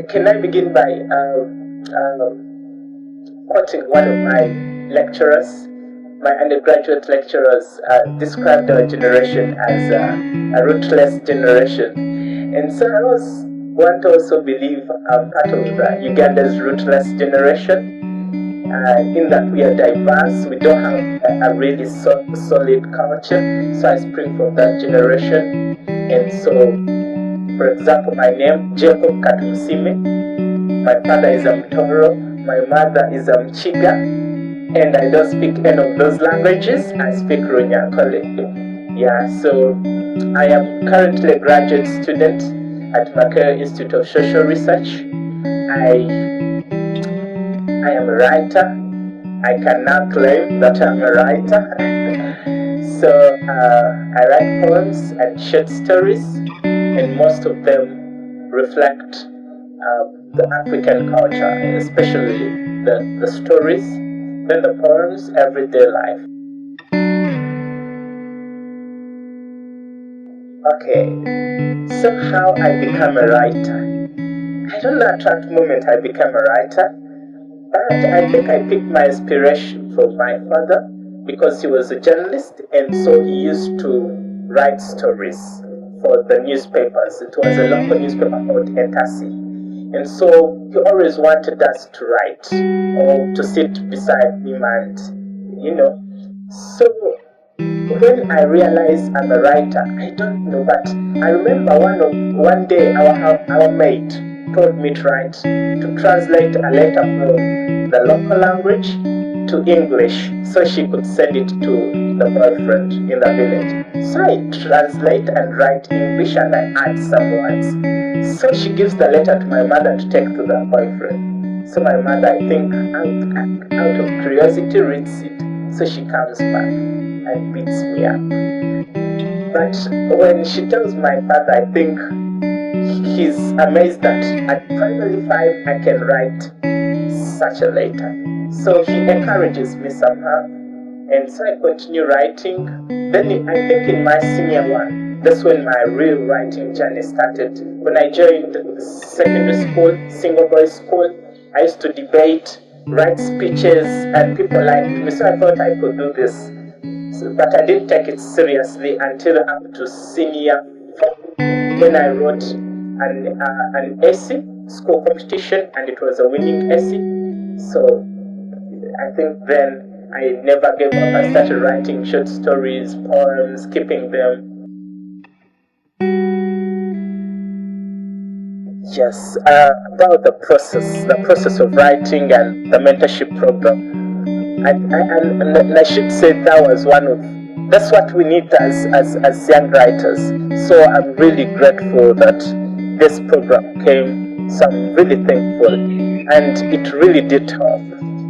can I begin by quoting one of my lecturers? My undergraduate lecturers described our generation as a rootless generation. And so I want to also believe I'm part of Uganda's rootless generation. In that we are diverse, we don't have a really solid culture, so I spring from that generation. And so, for example, my name, Jacob Katumusiime, my father is Mtoro, my mother is Mchiga, and I don't speak any of those languages, I speak Runyankole. Yeah, so I am currently a graduate student at Makerere Institute of Social Research. I am a writer. I can now claim that I'm a writer. So I write poems and short stories, and most of them reflect the African culture, especially the stories, then the poems, everyday life. Okay, so how I become a writer. I don't know at what moment I became a writer. But I think I picked my inspiration from my father because he was a journalist, and so he used to write stories for the newspapers. It was a local newspaper called Entasi. And so he always wanted us to write or to sit beside him and, So when I realized I'm a writer, I don't know, but I remember one day our mate told me to translate a letter from the local language to English so she could send it to the boyfriend in the village. So I translate and write English and I add some words. So she gives the letter to my mother to take to the boyfriend. So my mother, I think, out of curiosity, reads it. So she comes back and beats me up. But when she tells my father, I think he's amazed that at primary 5 I can write such a letter. So he encourages me somehow, and so I continue writing. Then I think in my senior one, that's when my real writing journey started. When I joined secondary school, single boys school, I used to debate, write speeches, and people liked me, so I thought I could do this. But I didn't take it seriously until up to senior 4, when I wrote an essay, school competition, and it was a winning essay. So I think then I never gave up. I started writing short stories, poems, keeping them. Yes, about the process of writing and the mentorship program. And I should say that's what we need as young writers. So I'm really grateful that this program came, so I'm really thankful, and it really did help.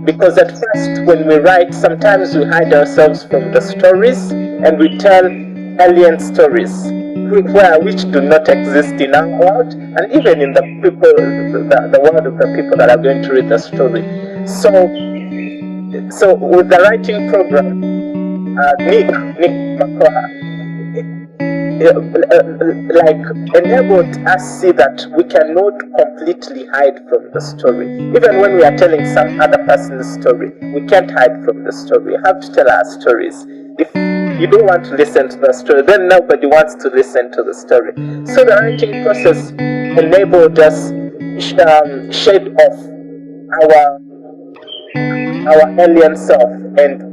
Because at first, when we write, sometimes we hide ourselves from the stories, and we tell alien stories, which do not exist in our world, and even in the world of the people that are going to read the story. So with the writing program, Nick Makoha, enabled us see that we cannot completely hide from the story. Even when we are telling some other person's story, we can't hide from the story. We have to tell our stories. If you don't want to listen to the story, then nobody wants to listen to the story. So the writing process enabled us shed off our alien self and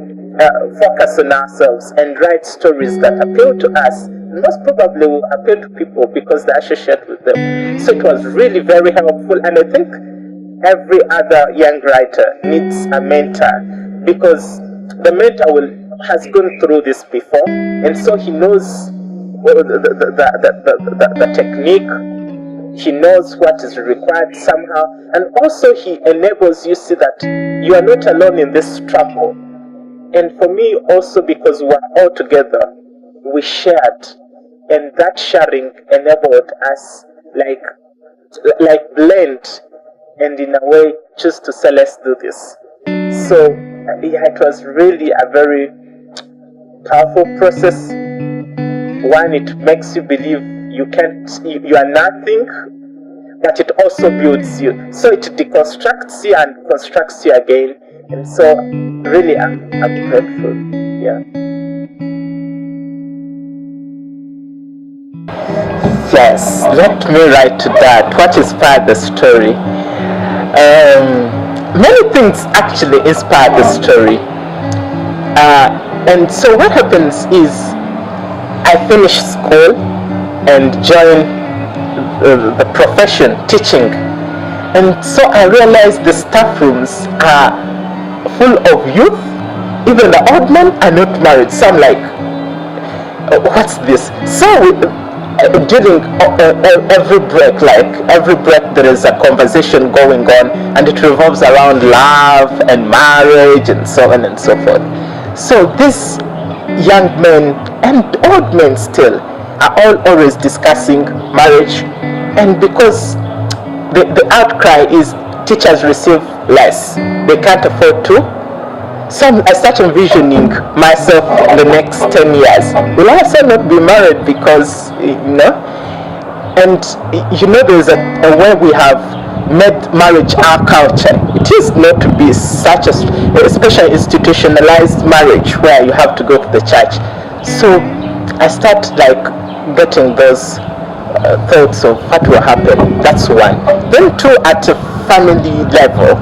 focus on ourselves and write stories that appeal to us. Most probably will appeal to people because they associate with them. So it was really very helpful, and I think every other young writer needs a mentor, because the mentor has gone through this before, and so he knows the technique. He knows what is required somehow, and also he enables you to see that you are not alone in this struggle. And for me also, because we are all together, we shared, and that sharing enabled us like blend, and in a way choose to say, let's do this. So yeah, it was really a very powerful process. One, it makes you believe you are nothing, but it also builds you. So it deconstructs you and constructs you again. And so really I'm grateful. Yeah. Yes, let me write to that. What inspired the story? Many things actually inspired the story. And so what happens is I finish school and join the profession, teaching. And so I realized the staff rooms are full of youth. Even the old men are not married. So I'm like, what's this? So during every break there is a conversation going on, and it revolves around love and marriage and so on and so forth. So these young men and old men still are all always discussing marriage, and because the outcry is teachers receive less, they can't afford to. So I start envisioning myself in the next 10 years. Will I also not be married because, and there's a way we have made marriage our culture. It is not to be such especially institutionalized marriage where you have to go to the church. So I start getting those thoughts of what will happen. That's one. Then two, at a family level,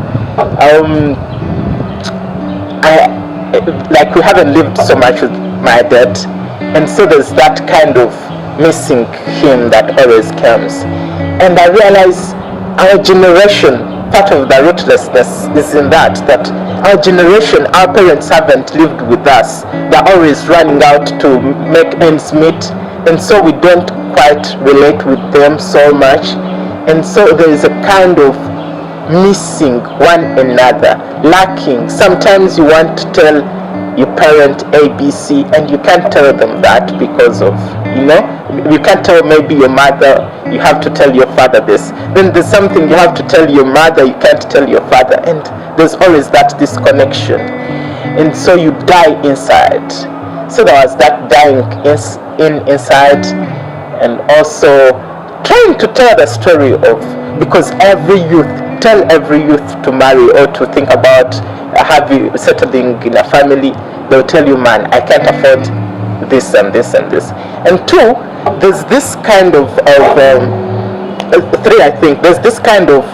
we haven't lived so much with my dad, and so there's that kind of missing him that always comes. And I realize our generation, part of the rootlessness is in that our generation, our parents haven't lived with us. They're always running out to make ends meet, and so we don't quite relate with them so much. And so there is a kind of missing one another, lacking. Sometimes you want to tell your parent ABC and you can't tell them that because of, you can't tell maybe your mother, you have to tell your father this. Then there's something you have to tell your mother, you can't tell your father, and there's always that disconnection. And so you die inside. So there was that dying inside, and also trying to tell the story of, because tell every youth to marry or to think about settling in a family, they'll tell you, man, I can't afford this and this and this. And two, there's this kind of three, I think, there's this kind of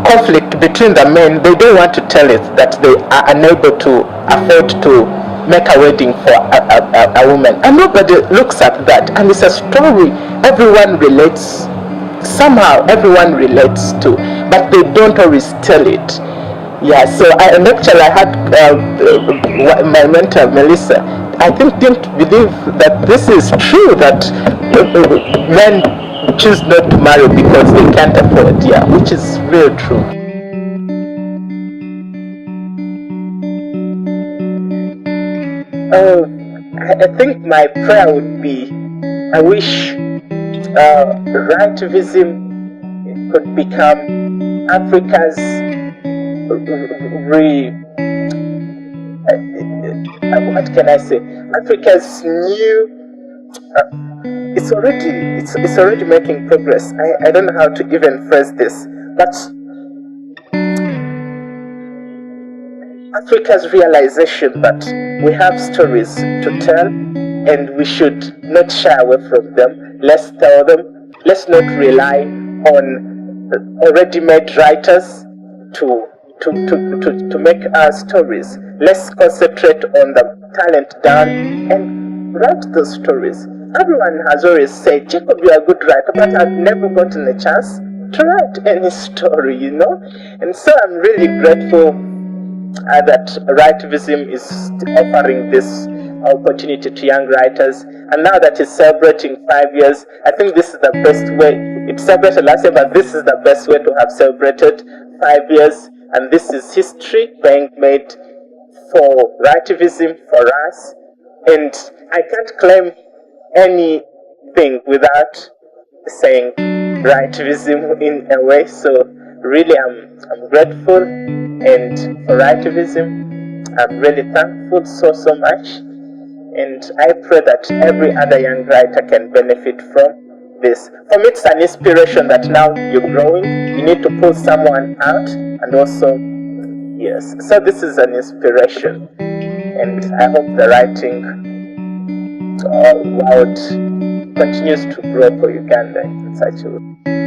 conflict between the men. They don't want to tell it that they are unable to afford to make a wedding for a woman, and nobody looks at that, and it's a story everyone relates. Somehow everyone relates to, but they don't always tell it. Yeah, so I had my mentor Melissa, I think, didn't believe that this is true, that men choose not to marry because they can't afford. Yeah, which is real true. I think my prayer would be, I wish Rightevism could become Africa's what can I say? Africa's new. It's already making progress. I don't know how to even phrase this, but Africa's realization that we have stories to tell and we should not shy away from them. Let's tell them. Let's not rely on already made writers to make our stories. Let's concentrate on the talent down and write those stories. Everyone has always said, Jacob, you're a good writer, but I've never gotten a chance to write any story, And so I'm really grateful that Rightevism is offering this opportunity to young writers, and now that it's celebrating 5 years, I think this is the best way. It celebrated last year, but this is the best way to have celebrated 5 years, and this is history being made for Rightevism, for us, and I can't claim anything without saying Rightevism in a way. So really I'm grateful, and for Rightevism I'm really thankful so much, and I pray that every other young writer can benefit from this. For me, it's an inspiration that now you're growing, you need to pull someone out, and also, yes. So this is an inspiration, and I hope the writing out continues to grow for Uganda in such a way.